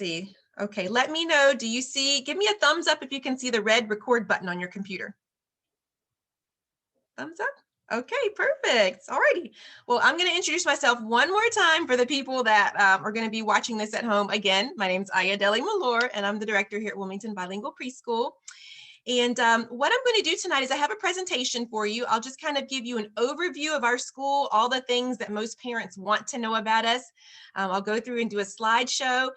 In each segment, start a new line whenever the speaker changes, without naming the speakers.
see. Okay, let me know. Do you see, give me a thumbs up if you can see the red record button on your computer. Thumbs up? Okay, perfect. All righty. Well, I'm going to introduce myself one more time for the people that are going to be watching this at home. Again, my name is Ayadeli Malor, and I'm the director here at Wilmington Bilingual Preschool. And what I'm going to do tonight is I have a presentation for you. I'll just kind of give you an overview of our school, all the things that most parents want to know about us. I'll go through and do a slideshow.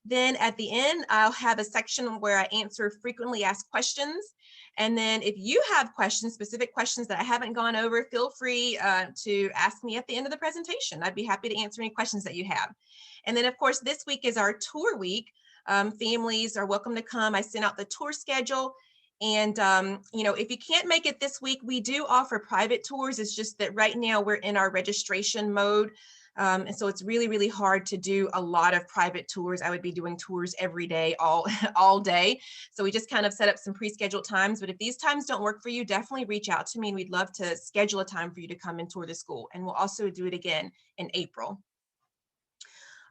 Then at the end, I'll have a section where I answer frequently asked questions. And then if you have questions, specific questions that I haven't gone over, feel free to ask me at the end of the presentation. I'd be happy to answer any questions that you have. And then of course, this week is our tour week. Families are welcome to come. I sent out the tour schedule. And, you know, if you can't make it this week, we do offer private tours. It's just that right now we're in our registration mode. And so it's really, really hard to do a lot of private tours. I would be doing tours every day, all day. So we just kind of set up some pre-scheduled times. But if these times don't work for you, definitely reach out to me and we'd love to schedule a time for you to come and tour the school. And we'll also do it again in April.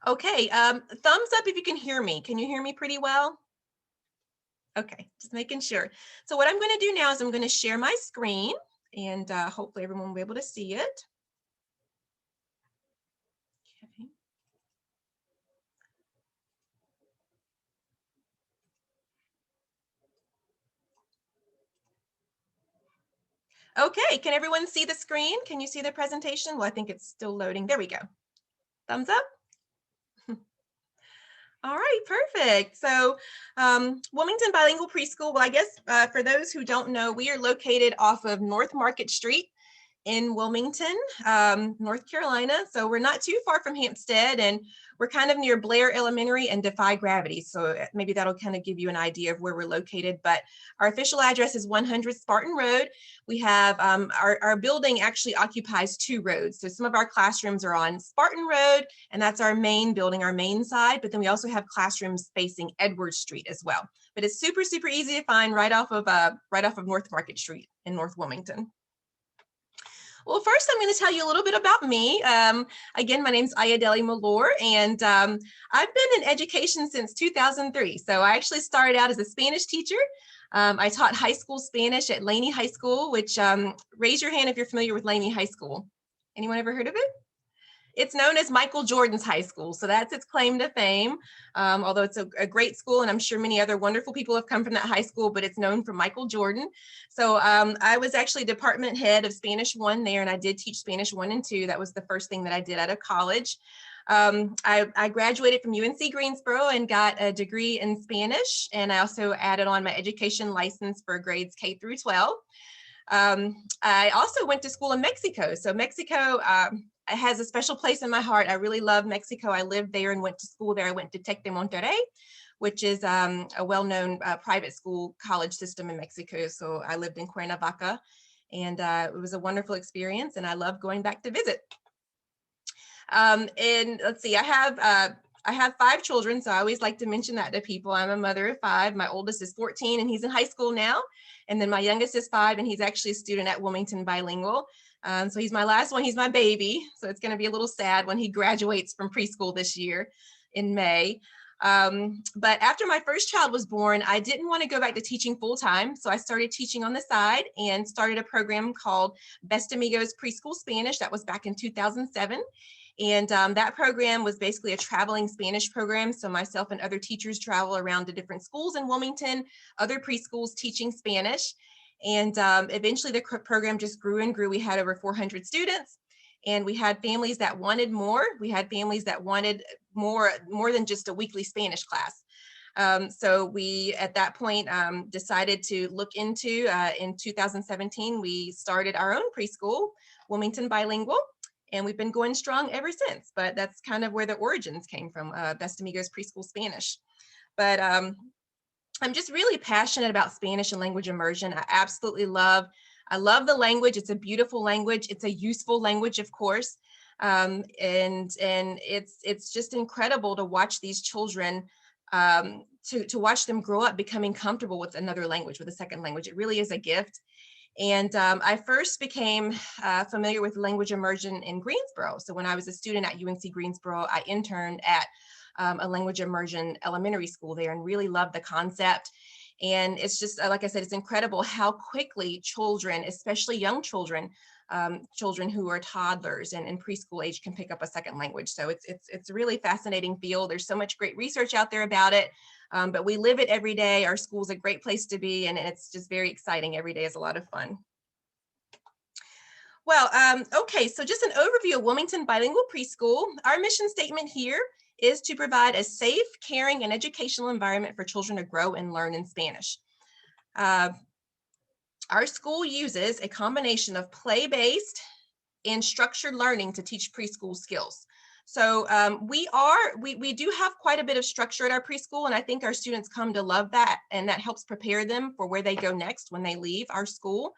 Okay, thumbs up if you can hear me. Can you hear me pretty well? Okay, just making sure. So what I'm going to do now is I'm going to share my screen and hopefully everyone will be able to see it. Okay, can everyone see the screen? Can you see the presentation? Well, I think it's still loading. There we go. Thumbs up. All right, perfect. So Wilmington Bilingual Preschool, well, I guess for those who don't know, we are located off of North Market Street in Wilmington, North Carolina. So we're not too far from Hampstead and we're kind of near Blair Elementary and Defy Gravity. So maybe that'll kind of give you an idea of where we're located, but our official address is 100 Spartan Road. We have, our building actually occupies 2 roads. So some of our classrooms are on Spartan Road and that's our main building, our main side, but then we also have classrooms facing Edwards Street as well. But it's super, super easy to find right off of North Market Street in North Wilmington. Well, first I'm going to tell you a little bit about me. Again, my name is Ayadeli Malor, and I've been in education since 2003. So I actually started out as a Spanish teacher. I taught high school Spanish at Laney High School, which raise your hand if you're familiar with Laney High School. Anyone ever heard of it? It's known as Michael Jordan's high school, so that's its claim to fame, although it's a great school, and I'm sure many other wonderful people have come from that high school, but it's known for Michael Jordan. So I was actually department head of Spanish 1 there, and I did teach Spanish 1 and 2. That was the first thing that I did out of college. I graduated from UNC Greensboro and got a degree in Spanish, and I also added on my education license for grades K through 12. I also went to school in Mexico. So Mexico has a special place in my heart. I really love Mexico. I lived there and went to school there. I went to Tec de Monterrey, which is a well-known private school college system in Mexico. So I lived in Cuernavaca and it was a wonderful experience and I love going back to visit. And let's see, I have 5 children, so I always like to mention that to people. I'm a mother of 5. My oldest is 14 and he's in high school now. And then my youngest is 5 and he's actually a student at Wilmington Bilingual. So he's my last one, he's my baby. So it's gonna be a little sad when he graduates from preschool this year in May. But after my first child was born, I didn't want to go back to teaching full time. So I started teaching on the side and started a program called Best Amigos Preschool Spanish. That was back in 2007. And that program was basically a traveling Spanish program. So myself and other teachers travel around to different schools in Wilmington, other preschools teaching Spanish. And eventually the program just grew and grew. We had over 400 students and we had families that wanted more. We had families that wanted more than just a weekly Spanish class. So we, at that point, decided to look into, in 2017, we started our own preschool, Wilmington Bilingual. And we've been going strong ever since, but that's kind of where the origins came from, Best Amigos Preschool Spanish. But I'm just really passionate about Spanish and language immersion. I love the language. It's a beautiful language. It's a useful language, of course. And it's just incredible to watch these children, to watch them grow up becoming comfortable with another language, with a second language. It really is a gift. And I first became familiar with language immersion in Greensboro. So when I was a student at UNC Greensboro, I interned at a language immersion elementary school there and really love the concept. And it's just, like I said, it's incredible how quickly children, especially young children, children who are toddlers and preschool age can pick up a second language. So it's a really fascinating field. There's so much great research out there about it, but we live it every day. Our school's a great place to be, and it's just very exciting. Every day is a lot of fun. Well, okay, so just an overview of Wilmington Bilingual Preschool. Our mission statement here is to provide a safe, caring, and educational environment for children to grow and learn in Spanish. Our school uses a combination of play-based and structured learning to teach preschool skills. So we do have quite a bit of structure at our preschool, and I think our students come to love that, and that helps prepare them for where they go next when they leave our school.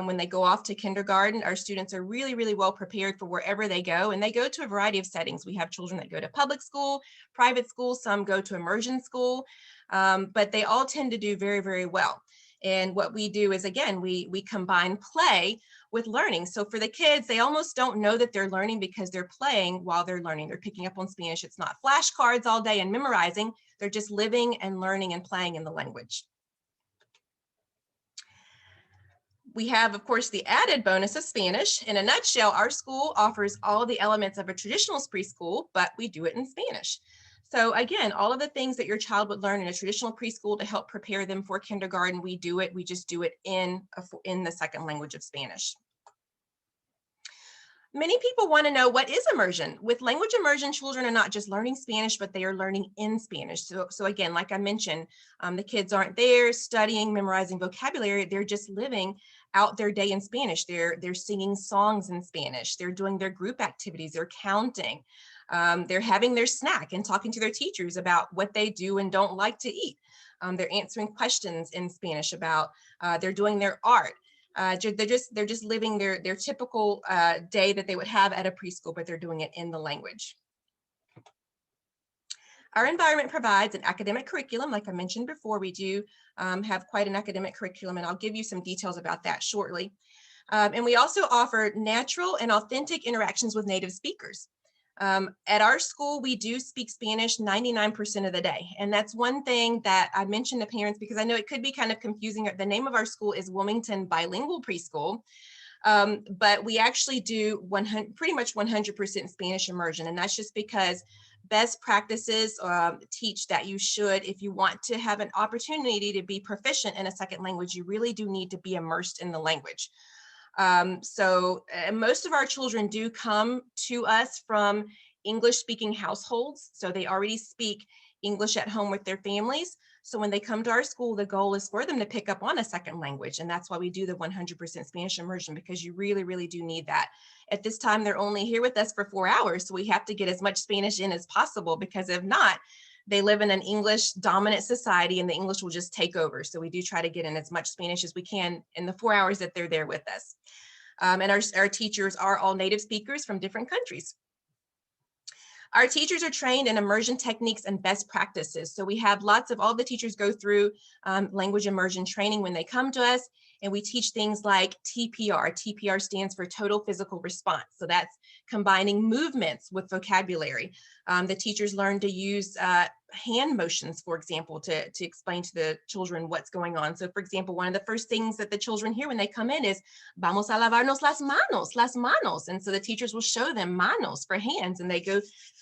When they go off to kindergarten, our students are really, really well prepared for wherever they go, and they go to a variety of settings. We have children that go to public school, private school, some go to immersion school, but they all tend to do very, very well. And what we do is, again, we combine play with learning. So for the kids, they almost don't know that they're learning because they're playing while they're learning. They're picking up on Spanish. It's not flashcards all day and memorizing. They're just living and learning and playing in the language. We have, of course, the added bonus of Spanish. In a nutshell, our school offers all the elements of a traditional preschool, but we do it in Spanish. So again, all of the things that your child would learn in a traditional preschool to help prepare them for kindergarten, we do it. We just do it in the second language of Spanish. Many people want to know, what is immersion? With language immersion, children are not just learning Spanish, but they are learning in Spanish. So again, like I mentioned, the kids aren't there studying, memorizing vocabulary. They're just living out their day in Spanish. They're singing songs in Spanish. They're doing their group activities. They're counting. They're having their snack and talking to their teachers about what they do and don't like to eat. They're answering questions in Spanish about, they're doing their art. They're just living their typical day that they would have at a preschool, but they're doing it in the language. Our environment provides an academic curriculum. Like I mentioned before, we do have quite an academic curriculum, and I'll give you some details about that shortly. And we also offer natural and authentic interactions with native speakers. At our school, we do speak Spanish 99% of the day. And that's one thing that I mentioned to parents, because I know it could be kind of confusing. The name of our school is Wilmington Bilingual Preschool, but we actually do pretty much 100% Spanish immersion. And that's just because best practices teach that you should, if you want to have an opportunity to be proficient in a second language, you really do need to be immersed in the language. So most of our children do come to us from English-speaking households. So they already speak English at home with their families. So when they come to our school, the goal is for them to pick up on a second language. And that's why we do the 100% Spanish immersion, because you really, really do need that. At this time, they're only here with us for 4 hours. So we have to get as much Spanish in as possible, because if not, they live in an English dominant society and the English will just take over. So we do try to get in as much Spanish as we can in the 4 hours that they're there with us. And our teachers are all native speakers from different countries. Our teachers are trained in immersion techniques and best practices. So we have all the teachers go through language immersion training when they come to us, and we teach things like TPR. TPR stands for total physical response. So that's combining movements with vocabulary. The teachers learn to use hand motions, for example, to explain to the children what's going on. So for example, one of the first things that the children hear when they come in is, vamos a lavarnos las manos, las manos. And so the teachers will show them manos for hands, and they go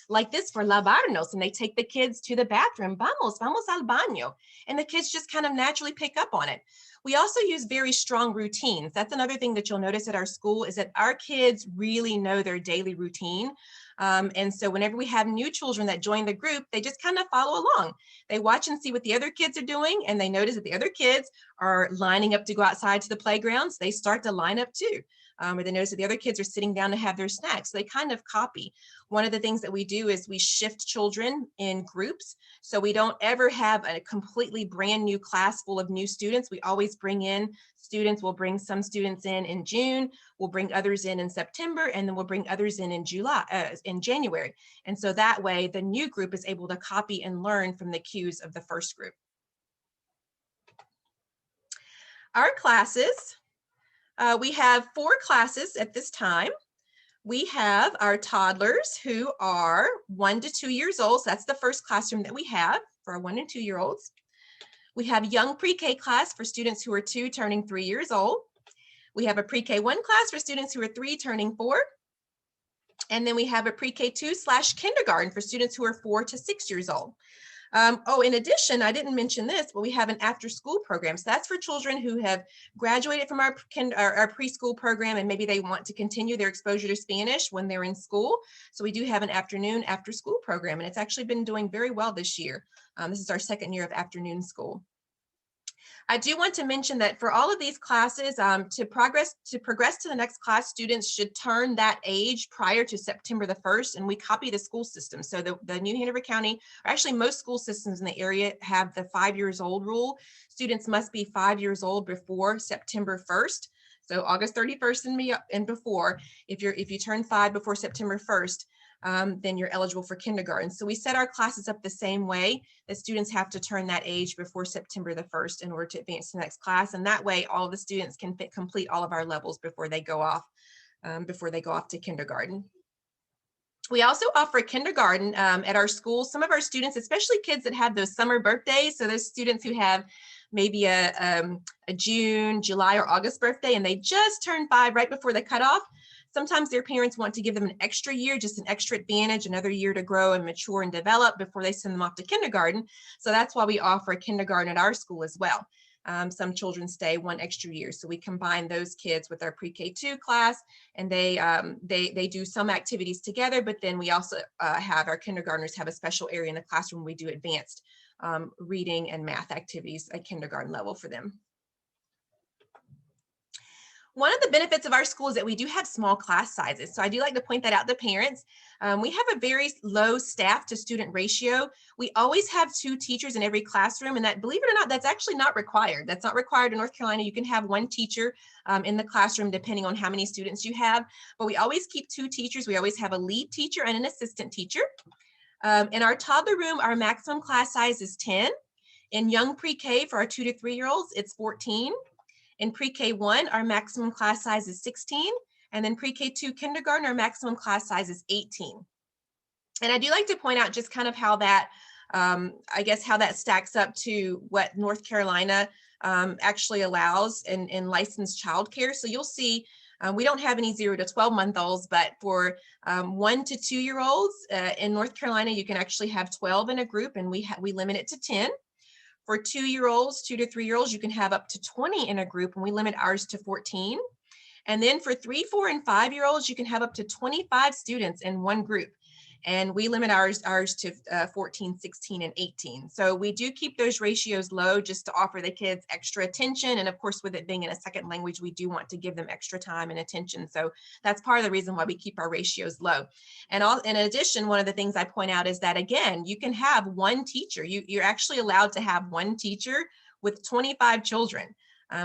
like this for lavarnos, and they take the kids to the bathroom, vamos al baño. And the kids just kind of naturally pick up on it. We also use very strong routines. That's another thing that you'll notice at our school, is that our kids really know their daily routine. And so whenever we have new children that join the group, they just kind of follow along. They watch and see what the other kids are doing, and they notice that the other kids are lining up to go outside to the playgrounds. They start to line up too. Or they notice that the other kids are sitting down to have their snacks. So they kind of copy. One of the things that we do is we shift children in groups. So we don't ever have a completely brand new class full of new students. We always bring in students. We'll bring some students in June. We'll bring others in September, and then we'll bring others in January. And so that way the new group is able to copy and learn from the cues of the first group. Our classes, we have 4 classes at this time. We have our toddlers who are 1 to 2 years old. So that's the first classroom that we have for our 1 and 2 year olds. We have young pre-K class for students who are 2 turning 3 years old. We have a pre-K 1 class for students who are 3 turning 4. And then we have a pre-K 2/kindergarten for students who are 4 to 6 years old. In addition, I didn't mention this, but we have an after-school program. So that's for children who have graduated from our preschool program and maybe they want to continue their exposure to Spanish when they're in school. So we do have an afternoon after-school program, and it's actually been doing very well this year. This is our second year of afternoon school. I do want to mention that for all of these classes, to progress to the next class, students should turn that age prior to September the 1st, and we copy the school system. So the New Hanover County, or actually most school systems in the area, have the 5 years old rule. Students must be 5 years old before September 1st. So August 31st and before, if you turn 5 before September 1st, then you're eligible for kindergarten. So we set our classes up the same way, that students have to turn that age before September the 1st in order to advance to the next class. And that way all the students can complete all of our levels before they go off to kindergarten. We also offer kindergarten at our school. Some of our students, especially kids that have those summer birthdays, so those students who have maybe a June, July, or August birthday, and they just turned 5 right before the cutoff, sometimes their parents want to give them an extra year, just an extra advantage, another year to grow and mature and develop before they send them off to kindergarten. So that's why we offer a kindergarten at our school as well. Some children stay 1 extra year. So we combine those kids with our pre-K 2 class, and they do some activities together, but then we also have our kindergartners have a special area in the classroom. We do advanced reading and math activities at kindergarten level for them. One of the benefits of our school is that we do have small class sizes. So I do like to point that out to parents. We have a very low staff to student ratio. We always have 2 teachers in every classroom, and that, believe it or not, that's actually not required. That's not required in North Carolina. You can have 1 teacher in the classroom depending on how many students you have, but we always keep 2 teachers. We always have a lead teacher and an assistant teacher. In our toddler room, our maximum class size is 10. In young pre-K for our 2 to 3 year olds, it's 14. In pre-K 1, our maximum class size is 16, and then pre-K 2 kindergarten, our maximum class size is 18. And I do like to point out just kind of how that, I guess, how that stacks up to what North Carolina actually allows in licensed childcare. So you'll see we don't have any 0 to 12-month-olds, but for 1 to 2 year olds in North Carolina, you can actually have 12 in a group, and we limit it to 10. For 2 year olds, 2 to 3 year olds, you can have up to 20 in a group, and we limit ours to 14. And then for 3, 4, and 5 year olds, you can have up to 25 students in one group. And we limit ours to 14, 16, and 18. So we do keep those ratios low just to offer the kids extra attention. And of course, with it being in a second language, we do want to give them extra time and attention. So that's part of the reason why we keep our ratios low. And in addition, one of the things I point out is that, again, you can have 1 teacher. You're actually allowed to have 1 teacher with 25 children.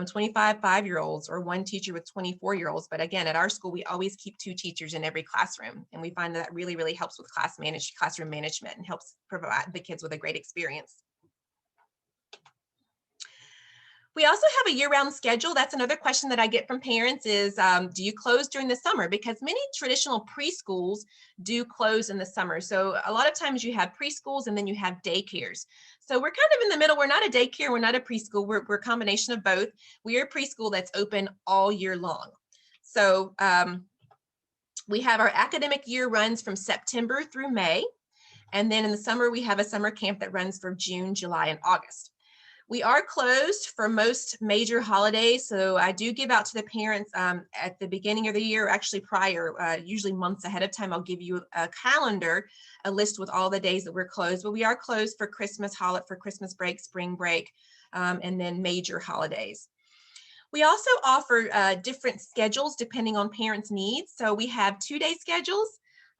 25 5-year-olds, or 1 teacher with 24-year-olds. But again, at our school, we always keep 2 teachers in every classroom. And we find that really, really helps with classroom management and helps provide the kids with a great experience. We also have a year-round schedule. That's another question that I get from parents is, do you close during the summer? Because many traditional preschools do close in the summer. So a lot of times you have preschools and then you have daycares. So we're kind of in the middle. We're not a daycare. We're not a preschool. We're a combination of both. We are a preschool that's open all year long. So we have our academic year runs from September through May. And then in the summer, we have a summer camp that runs from June, July, and August. We are closed for most major holidays. So I do give out to the parents at the beginning of the year, actually prior, usually months ahead of time, I'll give you a calendar, a list with all the days that we're closed, but we are closed for Christmas break, spring break, and then major holidays. We also offer different schedules depending on parents' needs. So we have 2-day schedules.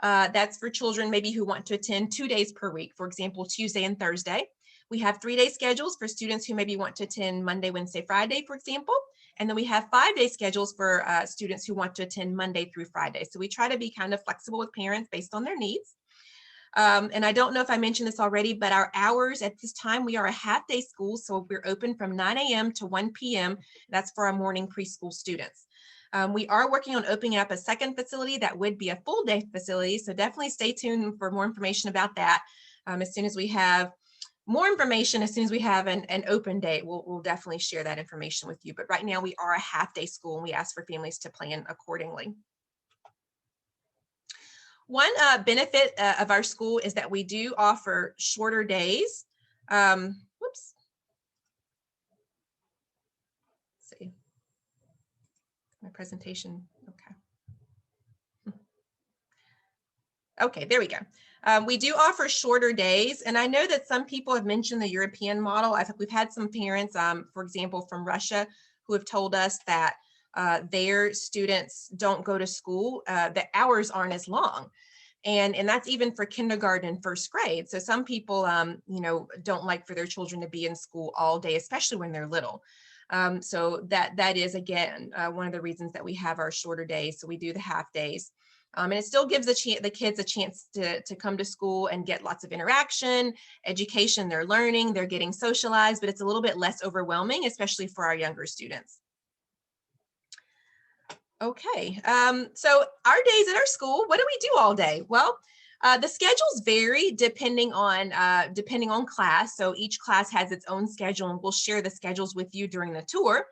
That's for children maybe who want to attend 2 days per week, for example, Tuesday and Thursday. We have 3-day schedules for students who maybe want to attend Monday, Wednesday, Friday, for example. And then we have 5-day schedules for students who want to attend Monday through Friday. So we try to be kind of flexible with parents based on their needs. And I don't know if I mentioned this already, but our hours at this time, we are a half-day school. So we're open from 9 a.m. to 1 p.m. That's for our morning preschool students. We are working on opening up a second facility that would be a full day facility. So definitely stay tuned for more information about that. As soon as we have more information, as soon as we have an open date, we'll definitely share that information with you. But right now we are a half-day school, and we ask for families to plan accordingly. One benefit of our school is that we do offer shorter days. Whoops. Let's see. My presentation, okay. Okay, there we go. We do offer shorter days, and I know that some people have mentioned the European model. I think we've had some parents, for example, from Russia, who have told us that their students don't go to school, the hours aren't as long. And that's even for kindergarten and first grade. So some people, don't like for their children to be in school all day, especially when they're little. So that is, again, one of the reasons that we have our shorter days. So we do the half days. And it still gives the kids a chance to come to school and get lots of interaction, education, they're learning, they're getting socialized, but it's a little bit less overwhelming, especially for our younger students. Okay, so our days at our school, what do we do all day? Well, the schedules vary depending on class. So each class has its own schedule, and we'll share the schedules with you during the tour.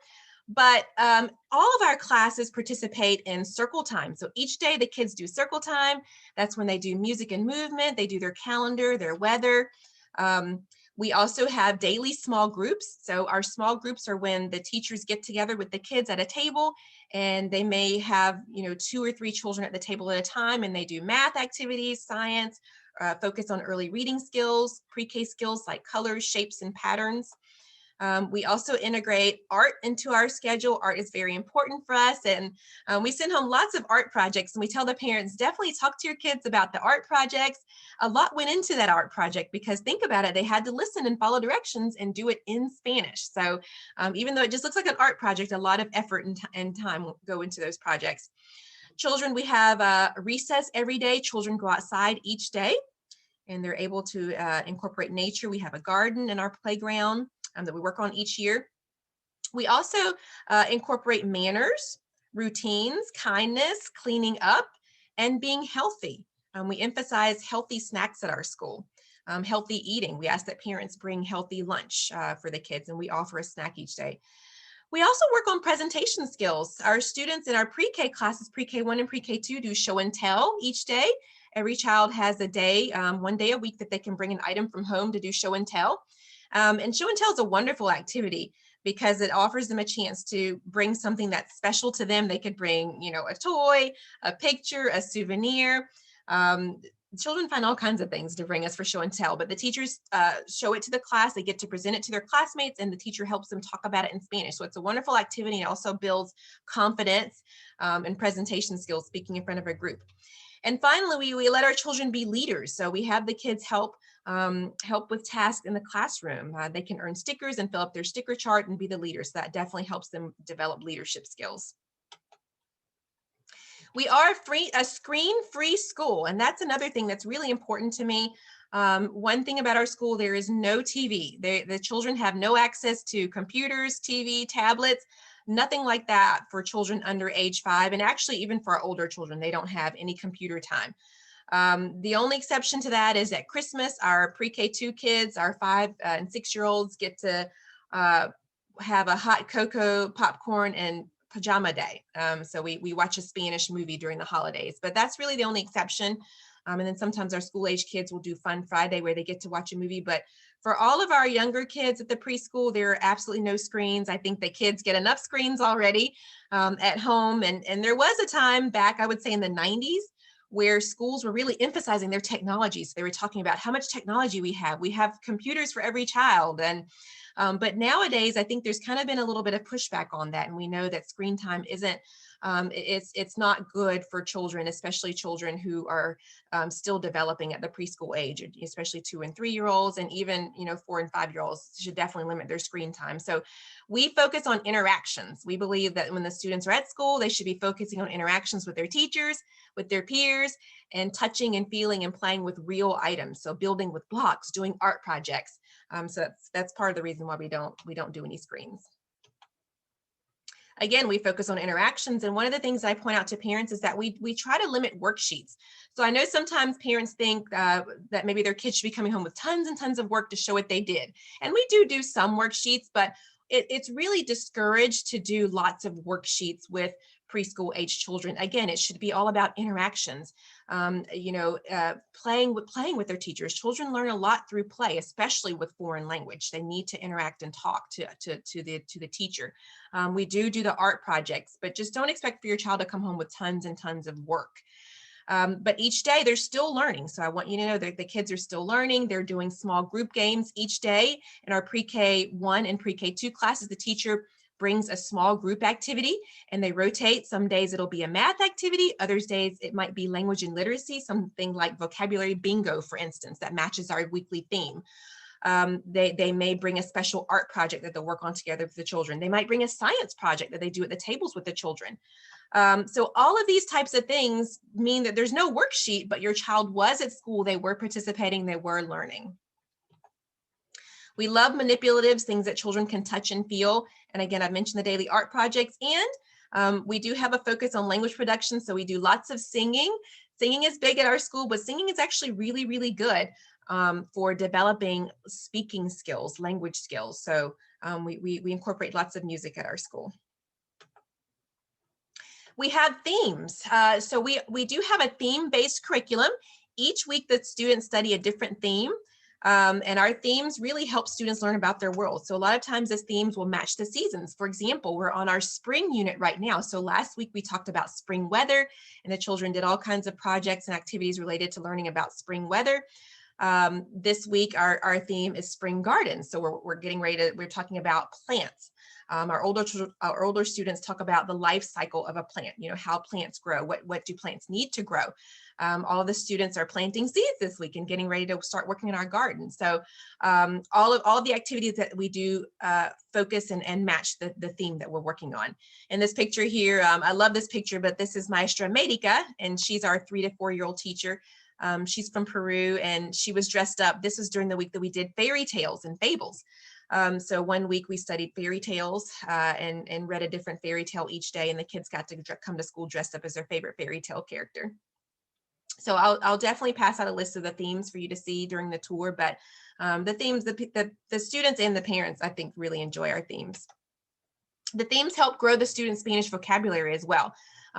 But all of our classes participate in circle time. So each day the kids do circle time. That's when they do music and movement. They do their calendar, their weather. We also have daily small groups. So our small groups are when the teachers get together with the kids at a table, and they may have 2 or 3 children at the table at a time, and they do math activities, science, focus on early reading skills, pre-K skills like colors, shapes, and patterns. We also integrate art into our schedule. Art is very important for us, and we send home lots of art projects, and we tell the parents, definitely talk to your kids about the art projects. A lot went into that art project, because think about it, they had to listen and follow directions and do it in Spanish. So even though it just looks like an art project, a lot of effort and time will go into those projects. Children, we have a recess every day. Children go outside each day, and they're able to incorporate nature. We have a garden in our playground that we work on each year. We also incorporate manners, routines, kindness, cleaning up, and being healthy. We emphasize healthy snacks at our school, healthy eating. We ask that parents bring healthy lunch for the kids, and we offer a snack each day. We also work on presentation skills. Our students in our pre-K classes, pre-K 1 and pre-K 2, do show and tell each day. Every child has a day, one day a week, that they can bring an item from home to do show and tell. And show and tell is a wonderful activity, because it offers them a chance to bring something that's special to them. They could bring, a toy, a picture, a souvenir. Children find all kinds of things to bring us for show and tell, but the teachers show it to the class. They get to present it to their classmates, and the teacher helps them talk about it in Spanish. So it's a wonderful activity. It also builds confidence and presentation skills, speaking in front of a group. And finally, we let our children be leaders. So we have the kids help with tasks in the classroom. They can earn stickers and fill up their sticker chart and be the leaders. So that definitely helps them develop leadership skills. We are a screen-free school, and that's another thing that's really important to me. One thing about our school, there is no TV. The children have no access to computers, TV, tablets, nothing like that for children under age 5. And actually, even for our older children, they don't have any computer time. The only exception to that is at Christmas, our pre-K 2 kids, our 5 and 6-year-olds, get to have a hot cocoa, popcorn, and pajama day. So we watch a Spanish movie during the holidays, but that's really the only exception. And then sometimes our school age kids will do Fun Friday, where they get to watch a movie. But for all of our younger kids at the preschool, there are absolutely no screens. I think the kids get enough screens already at home. And there was a time back, I would say in the 90s, where schools were really emphasizing their technology. So they were talking about how much technology we have. We have computers for every child. But nowadays, I think there's kind of been a little bit of pushback on that. And we know that screen time isn't, it's not good for children, especially children who are still developing at the preschool age, especially 2 and 3-year-olds, and even 4 and 5-year-olds should definitely limit their screen time. So we focus on interactions. We believe that when the students are at school, they should be focusing on interactions with their teachers, with their peers, and touching and feeling and playing with real items. So building with blocks, doing art projects. So that's part of the reason why we don't do any screens. Again, we focus on interactions. And one of the things I point out to parents is that we try to limit worksheets. So I know sometimes parents think that maybe their kids should be coming home with tons and tons of work to show what they did. And we do some worksheets, but it's really discouraged to do lots of worksheets with preschool age children. Again, it should be all about interactions. Playing with their teachers. Children learn a lot through play, especially with foreign language. They need to interact and talk to the teacher. We do the art projects, but just don't expect for your child to come home with tons and tons of work. But each day they're still learning. So I want you to know that the kids are still learning. They're doing small group games each day. In our pre-K 1 and pre-K 2 classes, the teacher brings a small group activity and they rotate. Some days it'll be a math activity. Other days it might be language and literacy, something like vocabulary bingo, for instance, that matches our weekly theme. They may bring a special art project that they'll work on together with the children. They might bring a science project that they do at the tables with the children. So all of these types of things mean that there's no worksheet, but your child was at school, they were participating, they were learning. We love manipulatives, things that children can touch and feel. And again, I've mentioned the daily art projects, and we do have a focus on language production. So we do lots of singing. Singing is big at our school, but singing is actually really, really good for developing speaking skills, language skills. So we incorporate lots of music at our school. We have themes. So we do have a theme-based curriculum. Each week the students study a different theme. And our themes really help students learn about their world. So a lot of times the themes will match the seasons. For example, we're on our spring unit right now. So last week we talked about spring weather, and the children did all kinds of projects and activities related to learning about spring weather. This week our theme is spring gardens. So we're getting ready to, we're talking about plants. Our older students talk about the life cycle of a plant, how plants grow, what do plants need to grow. All of the students are planting seeds this week and getting ready to start working in our garden. So all of the activities that we do focus and match the theme that we're working on. In this picture here, I love this picture, but this is Maestra Medica, and she's our 3 to 4 year old teacher. She's from Peru, and she was dressed up. This was during the week that we did fairy tales and fables. So one week we studied fairy tales and read a different fairy tale each day, and the kids got to come to school dressed up as their favorite fairy tale character. So I'll definitely pass out a list of the themes for you to see during the tour, but the themes, the students and the parents, I think, really enjoy our themes. The themes help grow the students' Spanish vocabulary as well.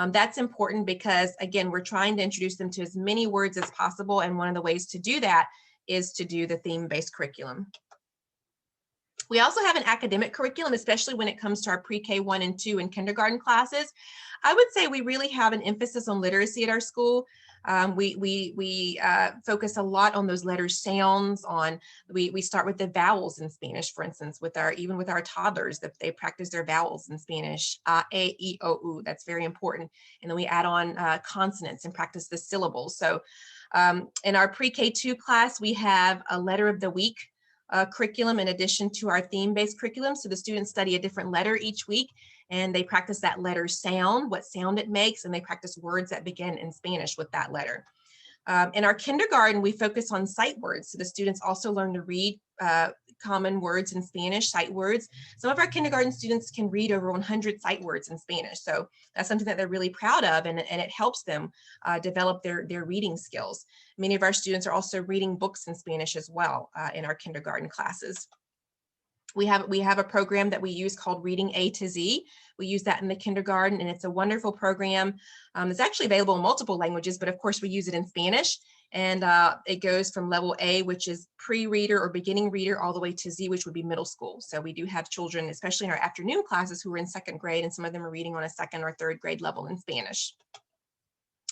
That's important because, again, we're trying to introduce them to as many words as possible, and one of the ways to do that is to do the theme-based curriculum. We also have an academic curriculum, especially when it comes to our pre-K 1 and 2 and kindergarten classes. I would say we really have an emphasis on literacy at our school. We focus a lot on those letter sounds. We start with the vowels in Spanish, for instance, even with our toddlers, that they practice their vowels in Spanish, a, e, I, o, u. That's very important. And then we add on consonants and practice the syllables. So in our pre-K 2 class, we have a letter of the week curriculum in addition to our theme-based curriculum. So the students study a different letter each week, and they practice that letter sound, what sound it makes, and they practice words that begin in Spanish with that letter. In our kindergarten, we focus on sight words. So the students also learn to read common words in Spanish, sight words. Some of our kindergarten students can read over 100 sight words in Spanish. So that's something that they're really proud of, and it helps them develop their reading skills. Many of our students are also reading books in Spanish as well in our kindergarten classes. We have a program that we use called Reading A to Z. We use that in the kindergarten, and it's a wonderful program. It's actually available in multiple languages, but of course we use it in Spanish. And it goes from level A, which is pre-reader or beginning reader, all the way to Z, which would be middle school. So we do have children, especially in our afternoon classes, who are in 2nd grade, and some of them are reading on a 2nd or 3rd grade level in Spanish.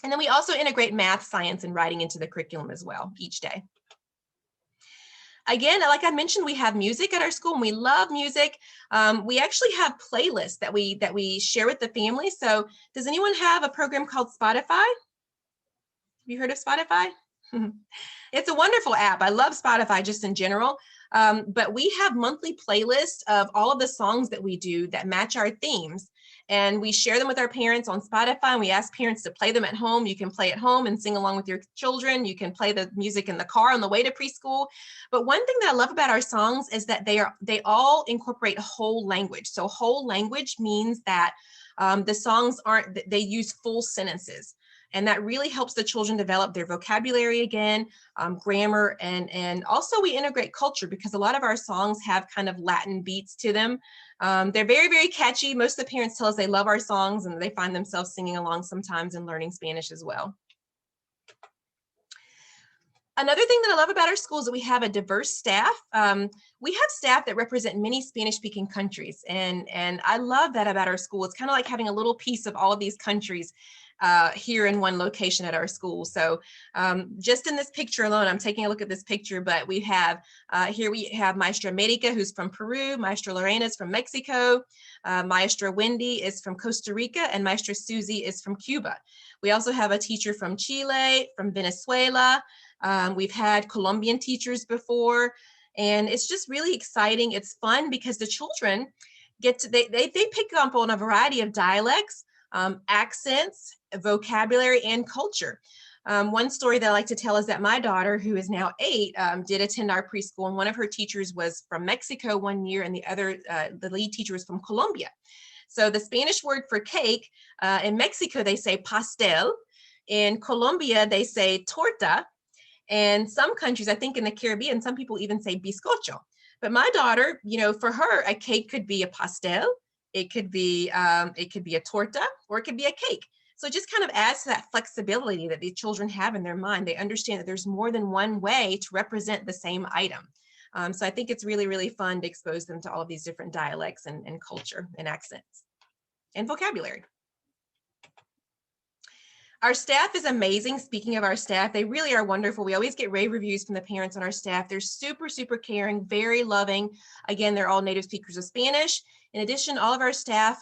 And then we also integrate math, science, and writing into the curriculum as well each day. Again, like I mentioned, we have music at our school, and we love music. We actually have playlists that we share with the family. So does anyone have a program called Spotify? Have you heard of Spotify? It's a wonderful app. I love Spotify just in general. But we have monthly playlists of all of the songs that we do that match our themes. And we share them with our parents on Spotify, and we ask parents to play them at home. You can play at home and sing along with your children. You can play the music in the car on the way to preschool. But one thing that I love about our songs is that they all incorporate whole language. So whole language means that the songs they use full sentences. And that really helps the children develop their vocabulary again, grammar, and also we integrate culture because a lot of our songs have kind of Latin beats to them. They're very, very catchy. Most of the parents tell us they love our songs and they find themselves singing along sometimes and learning Spanish as well. Another thing that I love about our school is that we have a diverse staff. We have staff that represent many Spanish-speaking countries, and I love that about our school. It's kind of like having a little piece of all of these countries here in one location at our school. So just in this picture alone, I'm taking a look at this picture, but we have here we have Maestra America, who's from Peru, Maestra Lorena is from Mexico, Maestra Wendy is from Costa Rica, and Maestra Susie is from Cuba. We also have a teacher from Chile, from Venezuela. We've had Colombian teachers before, and it's just really exciting. It's fun because the children get to, they pick up on a variety of dialects, accents, vocabulary, and culture. One story that I like to tell is that my daughter, who is now 8, did attend our preschool, and one of her teachers was from Mexico one year, and the lead teacher was from Colombia. So the Spanish word for cake, in Mexico, they say pastel. In Colombia, they say torta. And some countries, I think in the Caribbean, some people even say bizcocho. But my daughter, for her, a cake could be a pastel, it could be a torta, or it could be a cake. So it just kind of adds to that flexibility that the children have in their mind. They understand that there's more than one way to represent the same item. So I think it's really, really fun to expose them to all of these different dialects and culture and accents and vocabulary. Our staff is amazing. Speaking of our staff, they really are wonderful. We always get rave reviews from the parents on our staff. They're super, super caring, very loving. Again, they're all native speakers of Spanish. In addition, all of our staff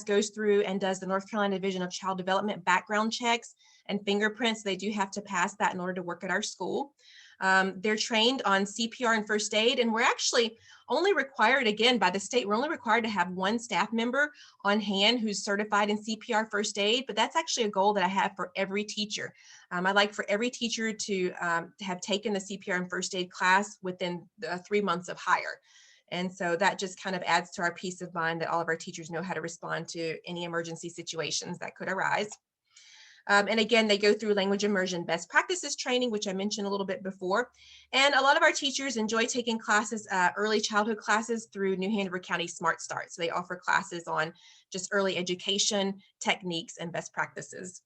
goes through and does the North Carolina Division of Child Development background checks and fingerprints. They do have to pass that in order to work at our school. They're trained on CPR and first aid, and we're actually only required, again, by the state, we're only required to have one staff member on hand who's certified in CPR first aid, but that's actually a goal that I have for every teacher. I'd like for every teacher to have taken the CPR and first aid class within 3 months of hire. And so that just kind of adds to our peace of mind that all of our teachers know how to respond to any emergency situations that could arise. And again, they go through language immersion best practices training, which I mentioned a little bit before. And a lot of our teachers enjoy taking classes, early childhood classes through New Hanover County Smart Start. So they offer classes on just early education, techniques, and best practices.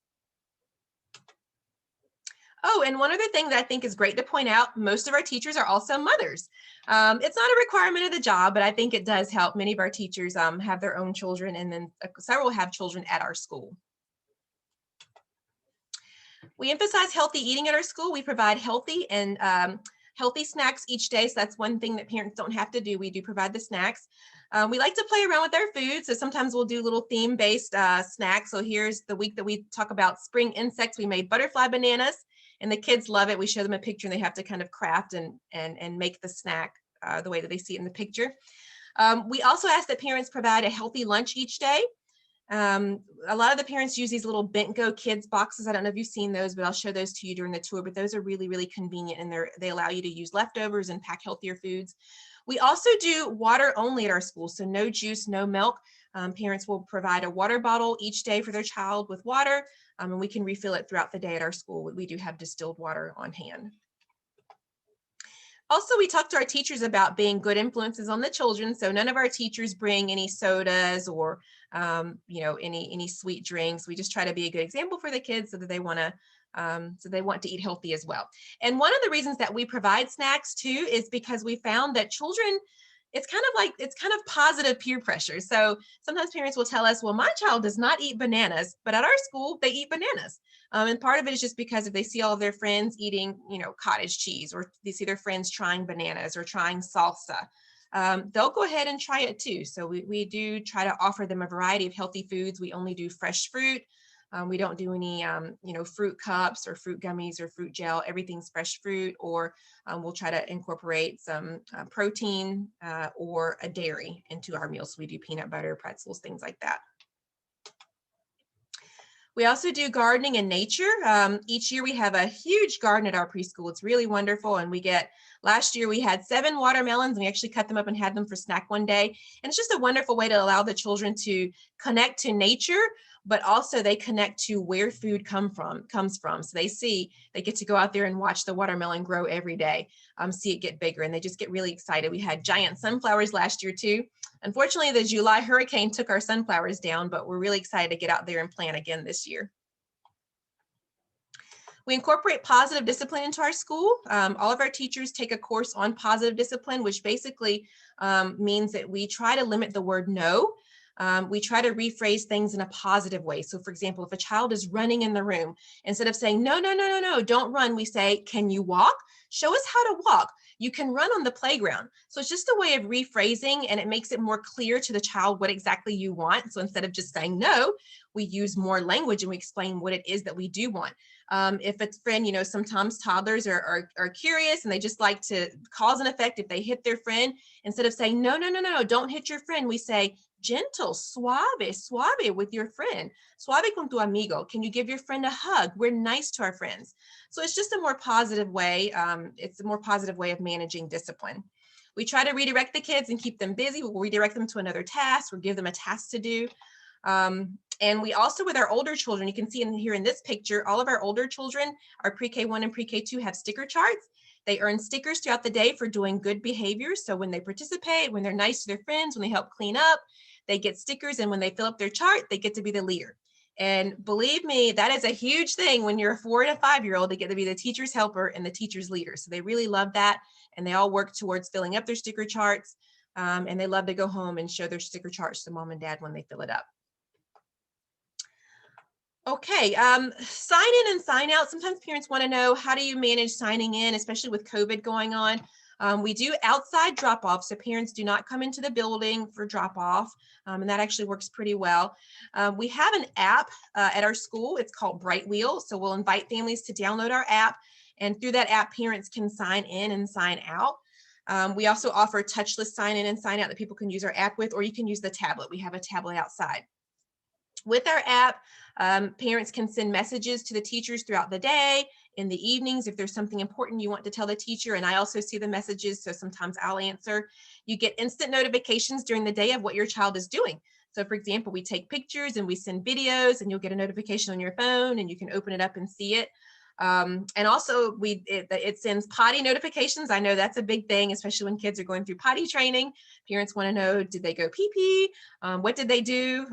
Oh, and one other thing that I think is great to point out, most of our teachers are also mothers. It's not a requirement of the job, but I think it does help. Many of our teachers have their own children, and then several have children at our school. We emphasize healthy eating at our school. We provide healthy snacks each day. So that's one thing that parents don't have to do. We do provide the snacks. We like to play around with our food. So sometimes we'll do little theme-based snacks. So here's the week that we talk about spring insects. We made butterfly bananas, and the kids love it. We show them a picture, and they have to kind of craft and make the snack the way that they see it in the picture. We also ask that parents provide a healthy lunch each day. A lot of the parents use these little Bentgo kids boxes. I don't know if you've seen those, but I'll show those to you during the tour. But those are really, really convenient, and they allow you to use leftovers and pack healthier foods. We also do water only at our school, so no juice, no milk. Parents will provide a water bottle each day for their child with water, and we can refill it throughout the day at our school. We do have distilled water on hand. Also, we talk to our teachers about being good influences on the children. So none of our teachers bring any sodas or, any sweet drinks. We just try to be a good example for the kids so that they want to eat healthy as well. And one of the reasons that we provide snacks too is because we found that children, it's kind of positive peer pressure. So sometimes parents will tell us, well, my child does not eat bananas, but at our school, they eat bananas. And part of it is just because if they see all of their friends eating, cottage cheese, or they see their friends trying bananas or trying salsa, they'll go ahead and try it too. So we do try to offer them a variety of healthy foods. We only do fresh fruit, We don't do any, fruit cups or fruit gummies or fruit gel. Everything's fresh fruit, or we'll try to incorporate some protein or a dairy into our meals. So we do peanut butter, pretzels, things like that. We also do gardening and nature. Each year we have a huge garden at our preschool. It's really wonderful. And last year we had 7 watermelons, and we actually cut them up and had them for snack one day. And it's just a wonderful way to allow the children to connect to nature, but also they connect to where food comes from. So they get to go out there and watch the watermelon grow every day, see it get bigger, and they just get really excited. We had giant sunflowers last year too. Unfortunately, the July hurricane took our sunflowers down, but we're really excited to get out there and plant again this year. We incorporate positive discipline into our school. All of our teachers take a course on positive discipline, which basically means that we try to limit the word no. We try to rephrase things in a positive way. So for example, if a child is running in the room, instead of saying, no, no, no, no, no, don't run, we say, can you walk? Show us how to walk. You can run on the playground. So it's just a way of rephrasing, and it makes it more clear to the child what exactly you want. So instead of just saying no, we use more language and we explain what it is that we do want. If it's friend, sometimes toddlers are curious and they just like to cause and effect. If they hit their friend, instead of saying, no, no, no, no, don't hit your friend, we say, gentle, suave, suave with your friend. Suave con tu amigo. Can you give your friend a hug? We're nice to our friends. So it's just a more positive way. It's a more positive way of managing discipline. We try to redirect the kids and keep them busy. We'll redirect them to another task or give them a task to do. And we also, with our older children, you can see here in this picture, all of our older children, our pre-K1 and pre-K2 have sticker charts. They earn stickers throughout the day for doing good behaviors. So when they participate, when they're nice to their friends, when they help clean up, they get stickers. And when they fill up their chart, they get to be the leader. And believe me, that is a huge thing when you're a 4 to 5-year-old to get to be the teacher's helper and the teacher's leader. So they really love that. And they all work towards filling up their sticker charts. And they love to go home and show their sticker charts to mom and dad when they fill it up. Okay, sign in and sign out. Sometimes parents want to know, how do you manage signing in, especially with COVID going on? We do outside drop-off, so parents do not come into the building for drop-off, and that actually works pretty well. We have an app at our school. It's called Brightwheel, so we'll invite families to download our app, and through that app, parents can sign in and sign out. We also offer touchless sign in and sign out that people can use our app with, or you can use the tablet. We have a tablet outside. With our app, parents can send messages to the teachers throughout the day, in the evenings, if there's something important you want to tell the teacher, and I also see the messages, so sometimes I'll answer. You get instant notifications during the day of what your child is doing. So for example, we take pictures and we send videos, and you'll get a notification on your phone and you can open it up and see it. And also it sends potty notifications. I know that's a big thing, especially when kids are going through potty training. Parents want to know, did they go pee-pee? What did they do?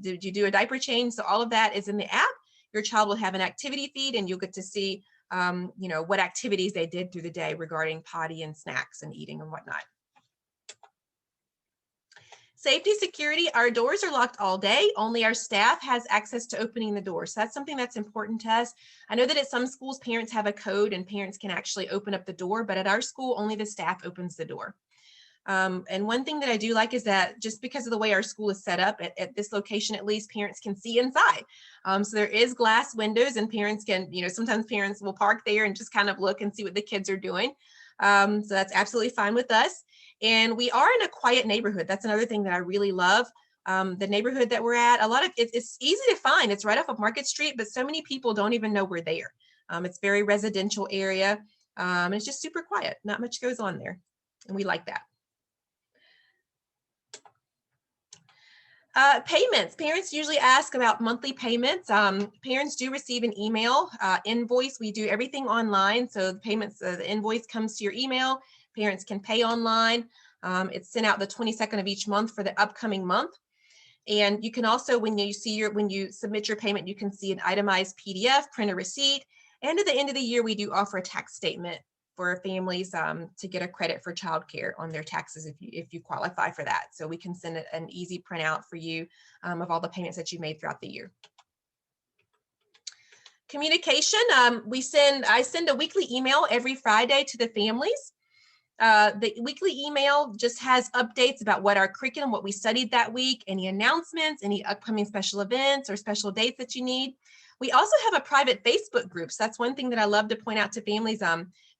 Did you do a diaper change? So all of that is in the app. Your child will have an activity feed, and you'll get to see, what activities they did through the day regarding potty and snacks and eating and whatnot. Safety, security, our doors are locked all day. Only our staff has access to opening the door. So that's something that's important to us. I know that at some schools, parents have a code and parents can actually open up the door, but at our school, only the staff opens the door. And one thing that I do like is that just because of the way our school is set up, at this location, at least, parents can see inside. So there is glass windows, and parents can, sometimes parents will park there and just kind of look and see what the kids are doing. So that's absolutely fine with us. And we are in a quiet neighborhood. That's another thing that I really love. The neighborhood that we're at, it's easy to find. It's right off of Market Street, but so many people don't even know we're there. It's very residential area. And it's just super quiet. Not much goes on there. And we like that. Payments. Parents usually ask about monthly payments. Parents do receive an email invoice. We do everything online. So the payments, the invoice comes to your email. Parents can pay online. It's sent out the 22nd of each month for the upcoming month. And you can also, when you submit your payment, you can see an itemized PDF, print a receipt. And at the end of the year, we do offer a tax statement for families to get a credit for childcare on their taxes if you qualify for that. So we can send an easy printout for you of all the payments that you made throughout the year. Communication, I send a weekly email every Friday to the families. The weekly email just has updates about what our curriculum, what we studied that week, any announcements, any upcoming special events or special dates that you need. We also have a private Facebook group. So that's one thing that I love to point out to families.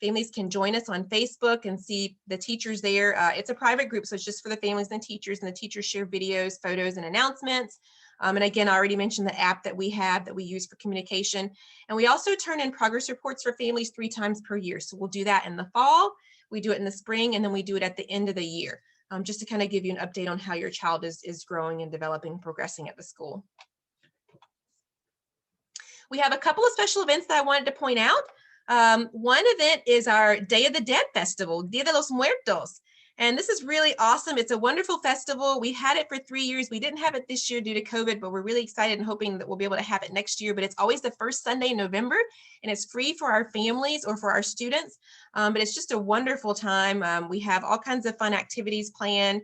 Families can join us on Facebook and see the teachers there. It's a private group, so it's just for the families and teachers, and the teachers share videos, photos, and announcements. And again, I already mentioned the app that we have that we use for communication. And we also turn in progress reports for families 3 times per year. So we'll do that in the fall, we do it in the spring, and then we do it at the end of the year, just to kind of give you an update on how your child is growing and developing, progressing at the school. We have a couple of special events that I wanted to point out. One event is our Day of the Dead Festival, Dia de los Muertos. And this is really awesome. It's a wonderful festival. We had it for 3 years. We didn't have it this year due to COVID, but we're really excited and hoping that we'll be able to have it next year. But it's always the first Sunday in November, and it's free for our families or for our students. But it's just a wonderful time. We have all kinds of fun activities planned.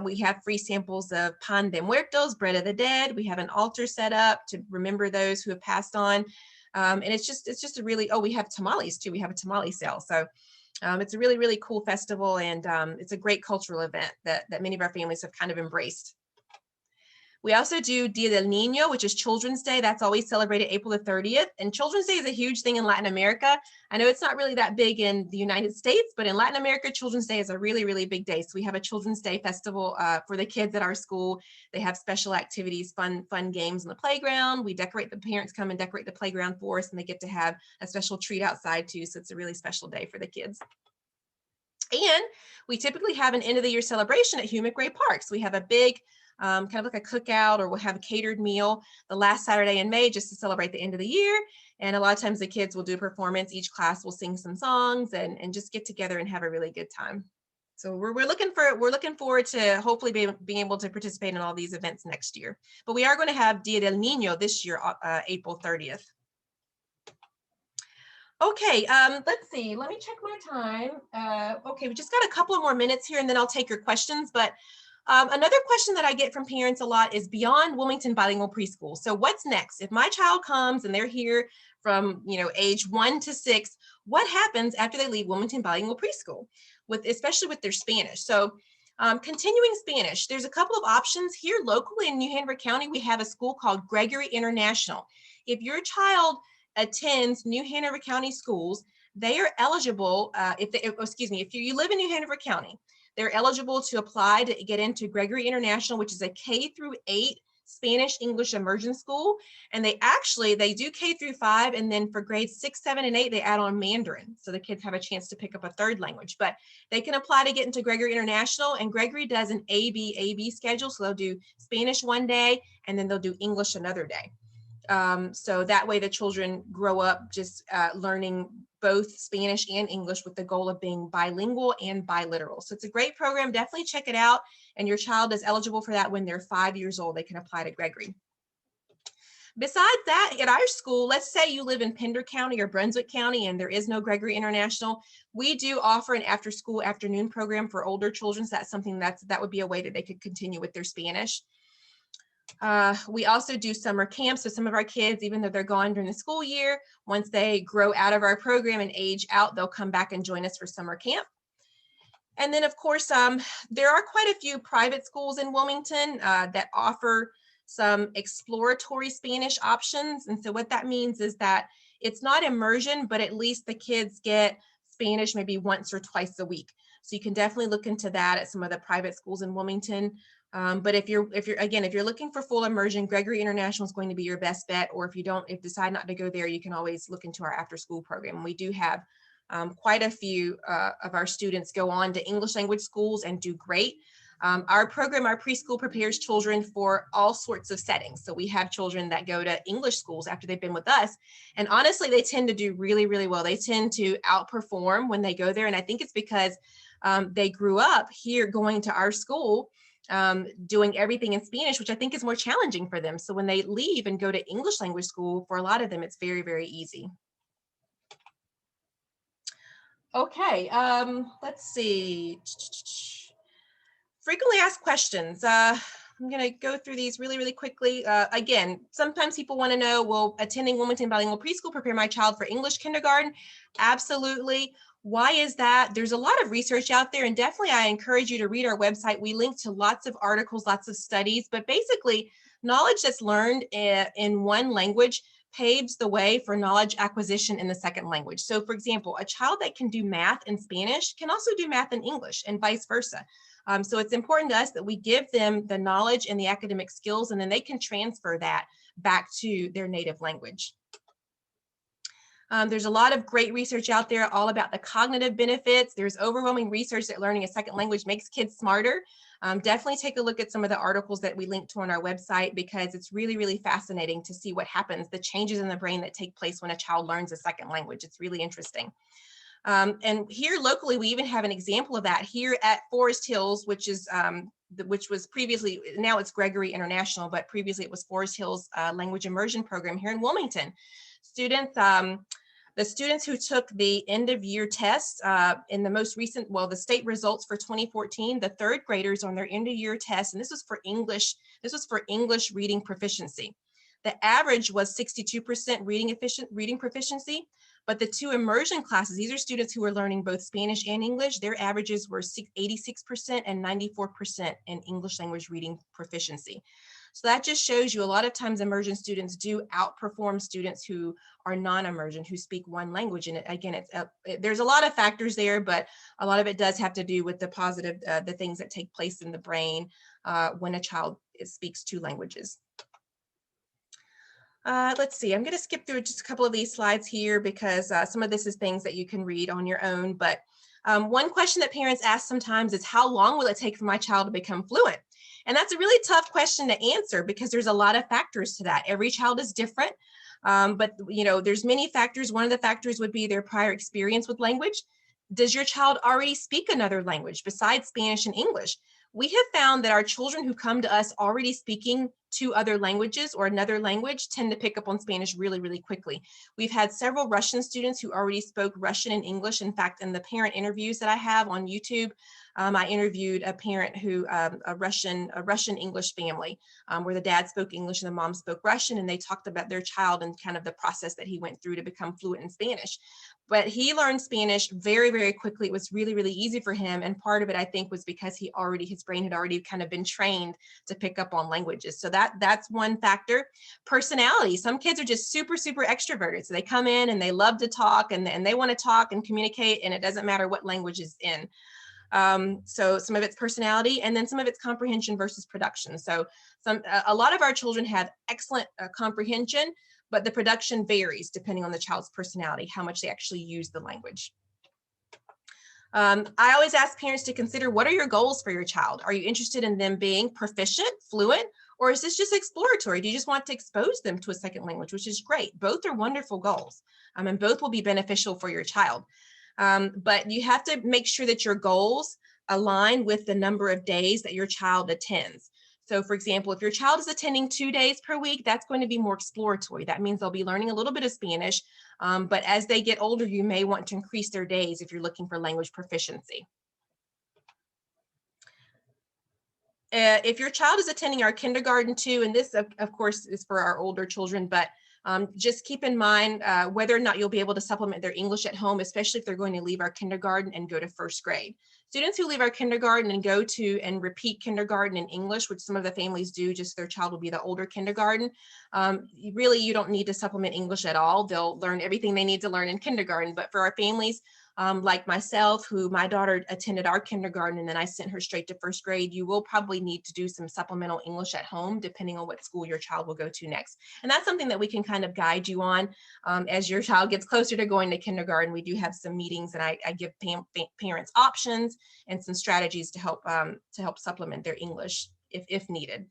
We have free samples of Pan de Muertos, bread of the dead. We have an altar set up to remember those who have passed on. And it's just a really, we have tamales too. We have a tamale sale. So it's a really, really cool festival, and it's a great cultural event that many of our families have kind of embraced. We also do Dia del Niño, which is Children's Day. That's always celebrated April the 30th. And Children's Day is a huge thing in Latin America. I know it's not really that big in the United States, but in Latin America, Children's Day is a really, really big day. So we have a Children's Day festival for the kids at our school. They have special activities, fun games in the playground. We decorate, the parents come and decorate the playground for us, and they get to have a special treat outside too. So it's a really special day for the kids. And we typically have an end of the year celebration at Hugh McRae Park. So we have a big kind of like a cookout, or we'll have a catered meal the last Saturday in May just to celebrate the end of the year. And a lot of times the kids will do a performance. Each class will sing some songs and just get together and have a really good time. So we're looking forward to hopefully being able to participate in all these events next year. But we are going to have Dia del Niño this year, April 30th. Okay, let's see. Let me check my time. Okay, we just got a couple of more minutes here, and then I'll take your questions. But another question that I get from parents a lot is beyond Wilmington Bilingual Preschool. So what's next? If my child comes and they're here from age 1 to 6, what happens after they leave Wilmington Bilingual Preschool, especially with their Spanish? So continuing Spanish, there's a couple of options here locally in New Hanover County. We have a school called Gregory International. If your child attends New Hanover County schools, they are eligible, if you live in New Hanover County, they're eligible to apply to get into Gregory International, which is a K-8 Spanish English immersion school. And they do K-5, and then for grades 6, 7, and 8, they add on Mandarin. So the kids have a chance to pick up a third language, but they can apply to get into Gregory International, and Gregory does an AB schedule. So they'll do Spanish one day, and then they'll do English another day. So that way the children grow up just learning both Spanish and English with the goal of being bilingual and biliteral. So it's a great program. Definitely check it out. And your child is eligible for that when they're 5 years old. They can apply to Gregory. Besides that, at our school, let's say you live in Pender County or Brunswick County and there is no Gregory International, we do offer an after-school afternoon program for older children. So that's something that would be a way that they could continue with their Spanish. We also do summer camps. So some of our kids, even though they're gone during the school year, once they grow out of our program and age out, they'll come back and join us for summer camp. And then, of course, there are quite a few private schools in Wilmington that offer some exploratory Spanish options. And so what that means is that it's not immersion, but at least the kids get Spanish maybe once or twice a week. So you can definitely look into that at some of the private schools in Wilmington. But if you're looking for full immersion, Gregory International is going to be your best bet. Or if you decide not to go there, you can always look into our after school program. We do have quite a few of our students go on to English language schools and do great. Our program, our preschool, prepares children for all sorts of settings. So we have children that go to English schools after they've been with us. And honestly, they tend to do really, really well. They tend to outperform when they go there. And I think it's because they grew up here going to our school, doing everything in Spanish, which I think is more challenging for them. So when they leave and go to English language school, for a lot of them, it's very, very easy. Okay, let's see. Frequently asked questions. I'm going to go through these really, really quickly. Again, sometimes people want to know, will attending Wilmington Bilingual Preschool prepare my child for English kindergarten? Absolutely. Why is that? There's a lot of research out there, and definitely I encourage you to read our website. We link to lots of articles, lots of studies, but basically knowledge that's learned in one language paves the way for knowledge acquisition in the second language. So for example, a child that can do math in Spanish can also do math in English and vice versa. So it's important to us that we give them the knowledge and the academic skills, and then they can transfer that back to their native language. There's a lot of great research out there all about the cognitive benefits. There's overwhelming research that learning a second language makes kids smarter. Definitely take a look at some of the articles that we link to on our website, because it's really, really fascinating to see what happens, the changes in the brain that take place when a child learns a second language. It's really interesting. And here locally, we even have an example of that here at Forest Hills, which was previously, now it's Gregory International, but previously it was Forest Hills Language Immersion Program here in Wilmington. The students who took the end of year test in the most recent, well, the state results for 2014, the third graders on their end of year test, and this was for English reading proficiency. The average was 62% reading proficiency, but the two immersion classes, these are students who are learning both Spanish and English, their averages were 86% and 94% in English language reading proficiency. So that just shows you a lot of times immersion students do outperform students who are non-immersion, who speak one language. And again, there's a lot of factors there, but a lot of it does have to do with the positive, the things that take place in the brain when a child speaks two languages. Let's see, I'm going to skip through just a couple of these slides here because some of this is things that you can read on your own. But one question that parents ask sometimes is, how long will it take for my child to become fluent? And that's a really tough question to answer because there's a lot of factors to that. Every child is different, but there's many factors. One of the factors would be their prior experience with language. Does your child already speak another language besides Spanish and English? We have found that our children who come to us already speaking two other languages or another language tend to pick up on Spanish really, really quickly. We've had several Russian students who already spoke Russian and English. In fact, in the parent interviews that I have on YouTube, I interviewed a parent who, a Russian English family, where the dad spoke English and the mom spoke Russian, and they talked about their child and kind of the process that he went through to become fluent in Spanish. But he learned Spanish very, very quickly. It was really, really easy for him. And part of it, I think, was because his brain had already kind of been trained to pick up on languages. So that's one factor. Personality. Some kids are just super, super extroverted. So they come in and they love to talk and they want to talk and communicate, and it doesn't matter what language is in. So some of it's personality, and then some of it's comprehension versus production. So a lot of our children have excellent comprehension, but the production varies depending on the child's personality, how much they actually use the language. I always ask parents to consider, what are your goals for your child? Are you interested in them being proficient, fluent, or is this just exploratory? Do you just want to expose them to a second language, which is great? Both are wonderful goals, and both will be beneficial for your child. But you have to make sure that your goals align with the number of days that your child attends. So for example, if your child is attending 2 days per week, that's going to be more exploratory. That means they'll be learning a little bit of Spanish, but as they get older, you may want to increase their days if you're looking for language proficiency. If your child is attending our kindergarten too, and this of course is for our older children, but just keep in mind whether or not you'll be able to supplement their English at home, especially if they're going to leave our kindergarten and go to first grade. Students who leave our kindergarten and go to and repeat kindergarten in English, which some of the families do, just their child will be the older kindergarten, you don't need to supplement English at all. They'll learn everything they need to learn in kindergarten. But for our families, like myself, who my daughter attended our kindergarten and then I sent her straight to first grade, you will probably need to do some supplemental English at home, depending on what school your child will go to next. And that's something that we can kind of guide you on as your child gets closer to going to kindergarten. We do have some meetings, and I give parents options and some strategies to help supplement their English if needed.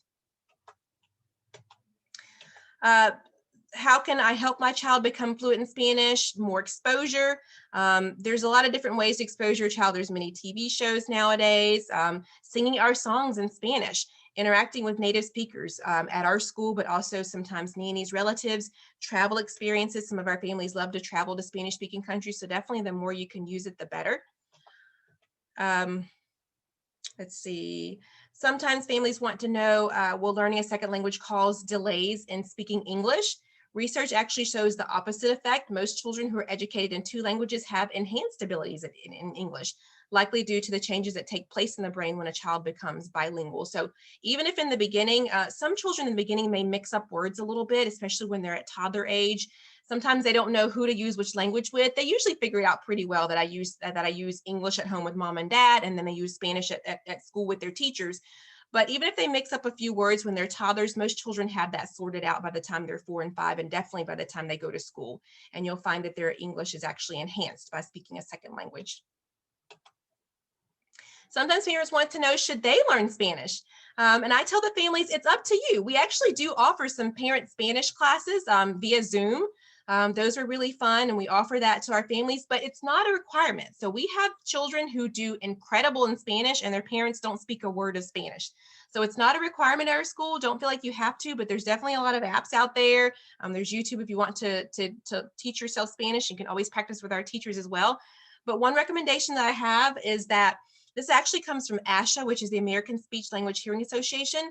How can I help my child become fluent in Spanish? More exposure. There's a lot of different ways to expose your child. There's many TV shows nowadays, singing our songs in Spanish, interacting with native speakers at our school, but also sometimes nannies, relatives, travel experiences. Some of our families love to travel to Spanish-speaking countries, so definitely the more you can use it, the better. Let's see. Sometimes families want to know, will learning a second language cause delays in speaking English? Research actually shows the opposite effect. Most children who are educated in 2 languages have enhanced abilities in English, likely due to the changes that take place in the brain when a child becomes bilingual. So even if in the beginning, some children in the beginning may mix up words a little bit, especially when they're at toddler age. Sometimes they don't know who to use which language with. They usually figure it out pretty well that I use English at home with mom and dad, and then they use Spanish at school with their teachers. But even if they mix up a few words when they're toddlers, most children have that sorted out by the time they're 4 and 5, and definitely by the time they go to school. And you'll find that their English is actually enhanced by speaking a second language. Sometimes parents want to know, should they learn Spanish? And I tell the families, it's up to you. We actually do offer some parent Spanish classes via Zoom. Those are really fun, and we offer that to our families, but it's not a requirement. So we have children who do incredible in Spanish and their parents don't speak a word of Spanish. So it's not a requirement at our school. Don't feel like you have to, but there's definitely a lot of apps out there. There's YouTube if you want to teach yourself Spanish. You can always practice with our teachers as well. But one recommendation that I have is that this actually comes from ASHA, which is the American Speech Language Hearing Association.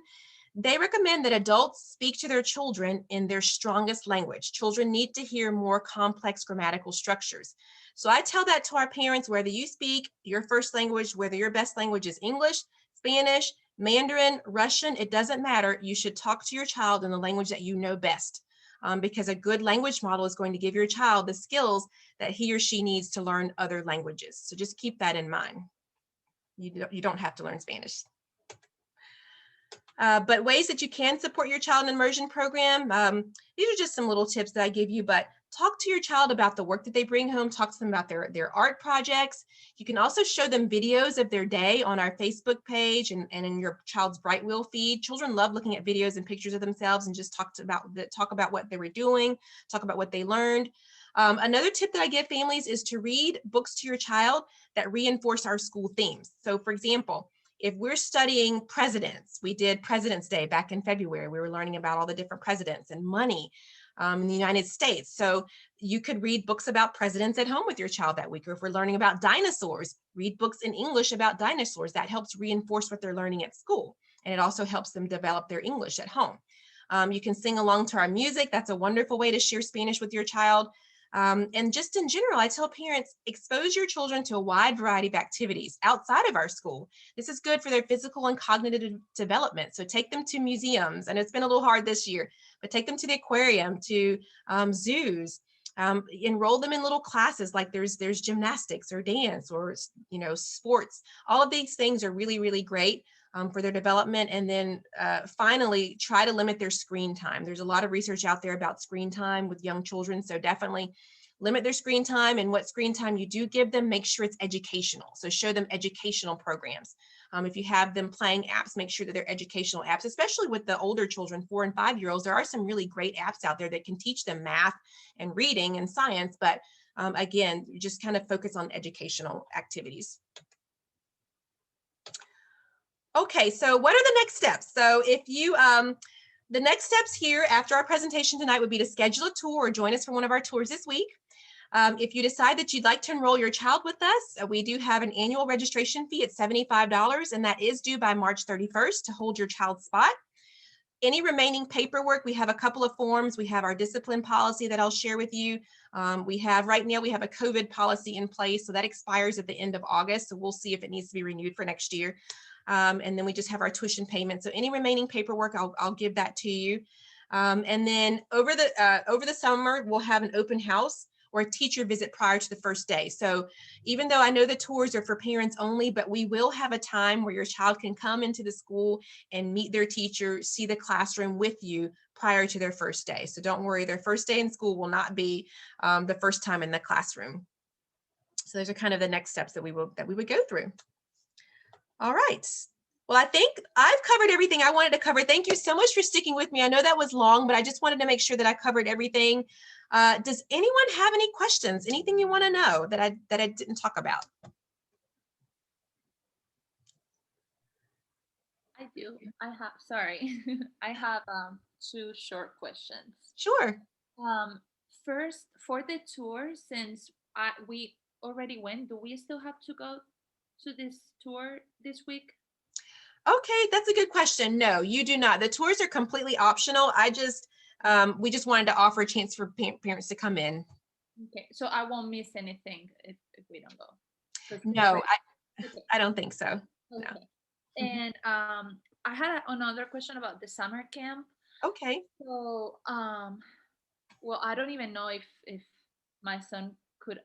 They recommend that adults speak to their children in their strongest language. Children need to hear more complex grammatical structures. So I tell that to our parents, whether you speak your first language, whether your best language is English, Spanish, Mandarin, Russian, it doesn't matter. You should talk to your child in the language that you know best. Because a good language model is going to give your child the skills that he or she needs to learn other languages. So just keep that in mind. You don't have to learn Spanish. But ways that you can support your child in an immersion program, these are just some little tips that I give you, but talk to your child about the work that they bring home, talk to them about their art projects. You can also show them videos of their day on our Facebook page and in your child's Brightwheel feed. Children love looking at videos and pictures of themselves and just talk about what they were doing, talk about what they learned. Another tip that I give families is to read books to your child that reinforce our school themes. So for example, if we're studying presidents, we did President's Day back in February. We were learning about all the different presidents and money in the United States. So you could read books about presidents at home with your child that week. Or if we're learning about dinosaurs, read books in English about dinosaurs. That helps reinforce what they're learning at school. And it also helps them develop their English at home. You can sing along to our music. That's a wonderful way to share Spanish with your child. And just in general, I tell parents, expose your children to a wide variety of activities outside of our school. This is good for their physical and cognitive development. So take them to museums, and it's been a little hard this year, but take them to the aquarium, to zoos, enroll them in little classes like there's gymnastics or dance or sports. All of these things are really, really great for their development. And then finally, try to limit their screen time. There's a lot of research out there about screen time with young children. So definitely limit their screen time, and what screen time you do give them, make sure it's educational. So show them educational programs. If you have them playing apps, make sure that they're educational apps, especially with the older children, 4 and 5 year olds. There are some really great apps out there that can teach them math and reading and science. But again, just kind of focus on educational activities. Okay, so what are the next steps? So if you, the next steps here after our presentation tonight would be to schedule a tour or join us for one of our tours this week. If you decide that you'd like to enroll your child with us, we do have an annual registration fee at $75, and that is due by March 31st to hold your child's spot. Any remaining paperwork, we have a couple of forms. We have our discipline policy that I'll share with you. Right now we have a COVID policy in place, so that expires at the end of August. So we'll see if it needs to be renewed for next year. And then we just have our tuition payment. So any remaining paperwork, I'll give that to you. And then over the summer, we'll have an open house or a teacher visit prior to the first day. So even though I know the tours are for parents only, but we will have a time where your child can come into the school and meet their teacher, see the classroom with you prior to their first day. So don't worry, their first day in school will not be the first time in the classroom. So those are kind of the next steps that we would go through. All right. Well, I think I've covered everything I wanted to cover. Thank you so much for sticking with me. I know that was long, but I just wanted to make sure that I covered everything. Does anyone have any questions? Anything you want to know that I didn't talk about?
I do. Sorry. I have 2 short questions.
Sure.
First, for the tour, since we already went, do we still have to go to this tour this week?
Okay, that's a good question. No, you do not. The tours are completely optional. I just We just wanted to offer a chance for parents to come in.
Okay, so I won't miss anything if we don't go. 'Cause it's
No,
right- Okay.
I don't think so. No.
Okay. And I had another question about the summer camp.
Okay.
So well, I don't even know if my son could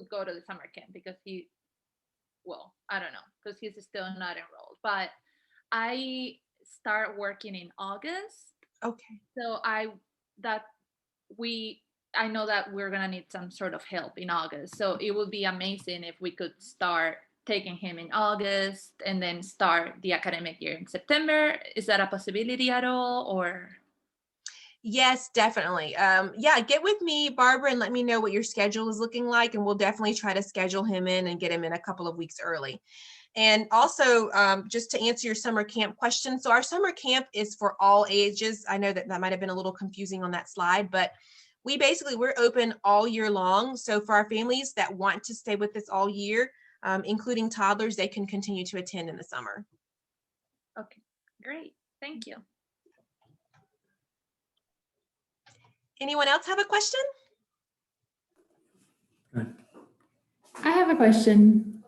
go to the summer camp because well, I don't know because he's still not enrolled. But I start working in August,
Okay.
so that we I know that we're gonna need some sort of help in August. So it would be amazing if we could start taking him in August and then start the academic year in September. Is that a possibility at all, or?
Yes, definitely. Yeah, get with me, Barbara, and let me know what your schedule is looking like, and we'll definitely try to schedule him in and get him in a couple of weeks early. And also, just to answer your summer camp question, so our summer camp is for all ages. I know that that might have been a little confusing on that slide, but we're open all year long. So for our families that want to stay with us all year, including toddlers, they can continue to attend in the summer.
Okay, great. Thank you.
Anyone else have a question?
I have a question.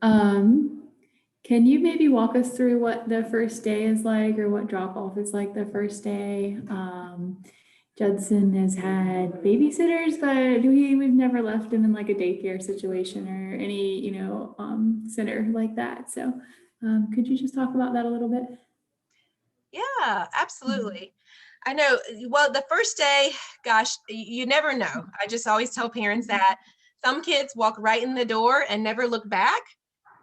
Can you maybe walk us through what the first day is like or what drop off is like the first day? Judson has had babysitters, but we've never left him in like a daycare situation or any, center like that. So could you just talk about that a little bit?
Yeah, absolutely. I know. Well, the first day, gosh, you never know. I just always tell parents that some kids walk right in the door and never look back.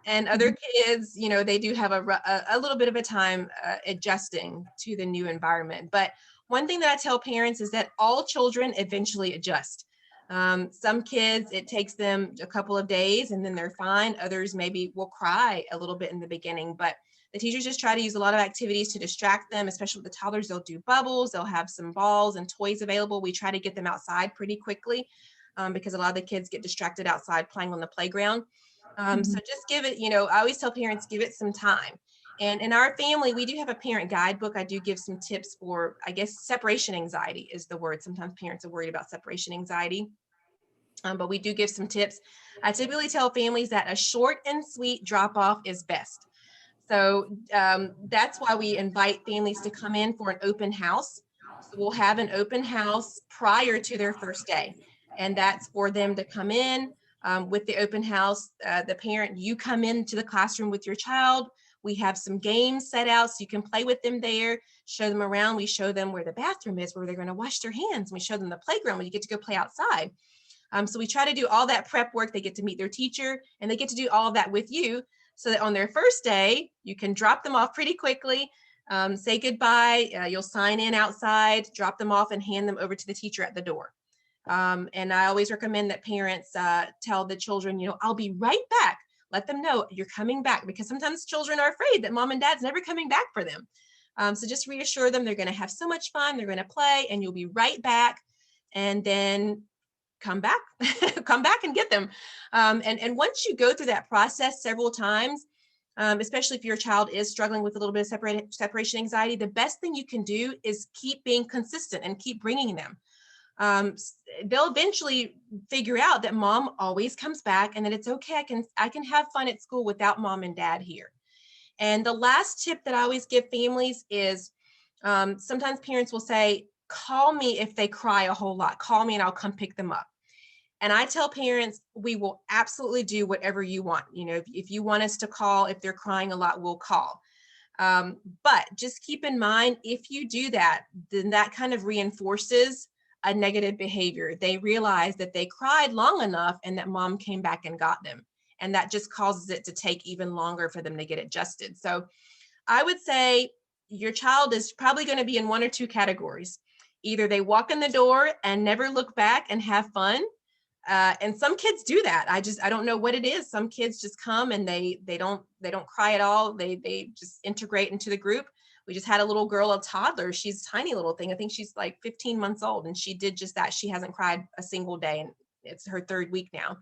And other kids, they do have a little bit of a time adjusting to the new environment. But one thing that I tell parents is that all children eventually adjust. Some kids, it takes them a couple of days and then they're fine. Others maybe will cry a little bit in the beginning, but the teachers just try to use a lot of activities to distract them, especially with the toddlers. They'll do bubbles, they'll have some balls and toys available. We try to get them outside pretty quickly because a lot of the kids get distracted outside playing on the playground. So just give it, I always tell parents, give it some time. And in our family, we do have a parent guidebook. I do give some tips for, I guess, separation anxiety is the word. Sometimes parents are worried about separation anxiety. But we do give some tips. I typically tell families that a short and sweet drop off is best. So that's why we invite families to come in for an open house. So we'll have an open house prior to their first day. And that's for them to come in with the open house. The parent, you come into the classroom with your child. We have some games set out so you can play with them there, show them around. We show them where the bathroom is, where they're going to wash their hands. We show them the playground where you get to go play outside. So we try to do all that prep work. They get to meet their teacher and they get to do all of that with you so that on their first day, you can drop them off pretty quickly, say goodbye. You'll sign in outside, drop them off and hand them over to the teacher at the door. And I always recommend that parents tell the children, I'll be right back. Let them know you're coming back because sometimes children are afraid that mom and dad's never coming back for them. So just reassure them they're going to have so much fun. They're going to play and you'll be right back. And then come back, come back and get them. And once you go through that process several times, especially if your child is struggling with a little bit of separation anxiety, the best thing you can do is keep being consistent and keep bringing them. They'll eventually figure out that mom always comes back and that it's okay. I can have fun at school without mom and dad here. And the last tip that I always give families is sometimes parents will say, call me if they cry a whole lot. Call me and I'll come pick them up. And I tell parents, we will absolutely do whatever you want. If you want us to call, if they're crying a lot, we'll call. But just keep in mind, if you do that, then that kind of reinforces a negative behavior. They realize that they cried long enough and that mom came back and got them. And that just causes it to take even longer for them to get adjusted. So I would say your child is probably going to be in one or two categories. Either they walk in the door and never look back and have fun. And some kids do that. I don't know what it is. Some kids just come and they don't cry at all. They just integrate into the group. We just had a little girl, a toddler. She's a tiny little thing. I think she's like 15 months old and she did just that. She hasn't cried a single day and it's her third week now.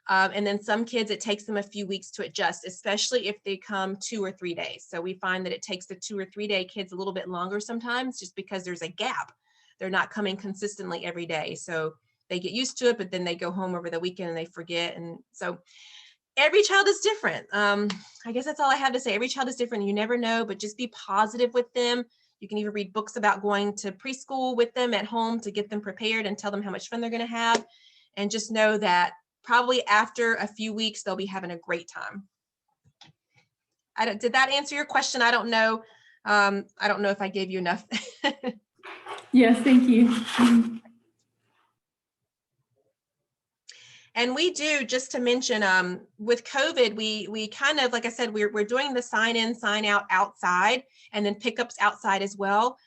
And then some kids, it takes them a few weeks to adjust, especially if they come 2 or 3 days. So we find that it takes the 2 or 3 day kids a little bit longer sometimes, just because there's a gap. They're not coming consistently every day. So they get used to it, but then they go home over the weekend and they forget. And so every child is different. I guess that's all I have to say. Every child is different. You never know, but just be positive with them. You can even read books about going to preschool with them at home to get them prepared and tell them how much fun they're going to have. And just know that probably after a few weeks, they'll be having a great time. Did that answer your question? I don't know. I don't know if I gave you enough.
Yes, thank you.
And we do, just to mention, with COVID, we kind of, like I said, we're doing the sign in, sign out outside, and then pickups outside as well.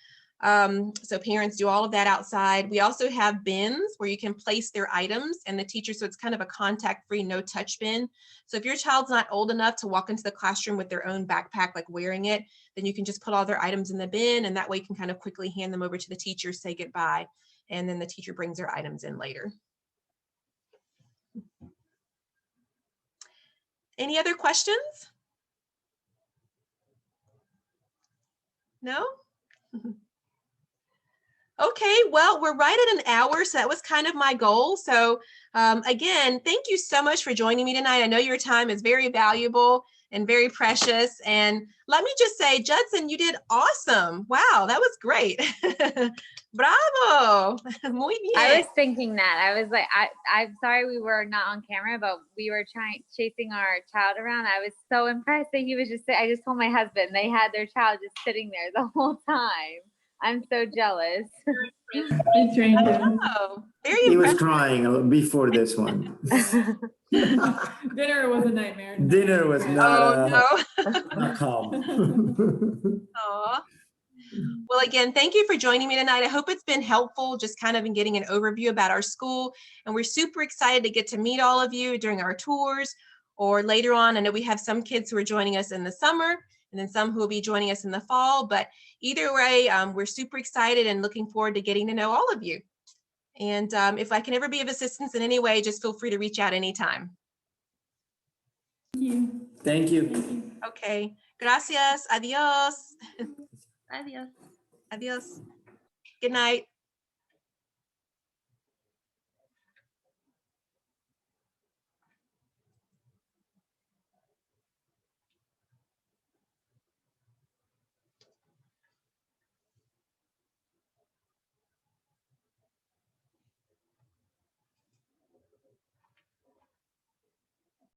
So parents do all of that outside. We also have bins where you can place their items and the teacher, so it's kind of a contact-free, no-touch bin. So if your child's not old enough to walk into the classroom with their own backpack, like wearing it, then you can just put all their items in the bin, and that way you can kind of quickly hand them over to the teacher, say goodbye, and then the teacher brings their items in later. Any other questions? No? Okay, well, we're right at an hour, so that was kind of my goal. So again, thank you so much for joining me tonight. I know your time is very valuable and very precious. And let me just say, Judson, you did awesome. Wow, that was great. Bravo. Muy bien.
I was thinking that. I was like, I'm sorry we were not on camera, but we were chasing our child around. I was so impressed that he was just, I just told my husband they had their child just sitting there the whole time. I'm so jealous.
I trained him.
Oh, very
He was
impressive.
crying before this one.
Dinner was a nightmare.
Dinner was
Oh,
not,
no.
not calm.
Aw. Well, again, thank you for joining me tonight. I hope it's been helpful, just kind of in getting an overview about our school. And we're super excited to get to meet all of you during our tours or later on. I know we have some kids who are joining us in the summer and then some who will be joining us in the fall. But either way, we're super excited and looking forward to getting to know all of you. And if I can ever be of assistance in any way, just feel free to reach out anytime.
Thank you.
Thank you.
Thank you.
Okay. Gracias. Adios.
Adios.
Adios. Good night.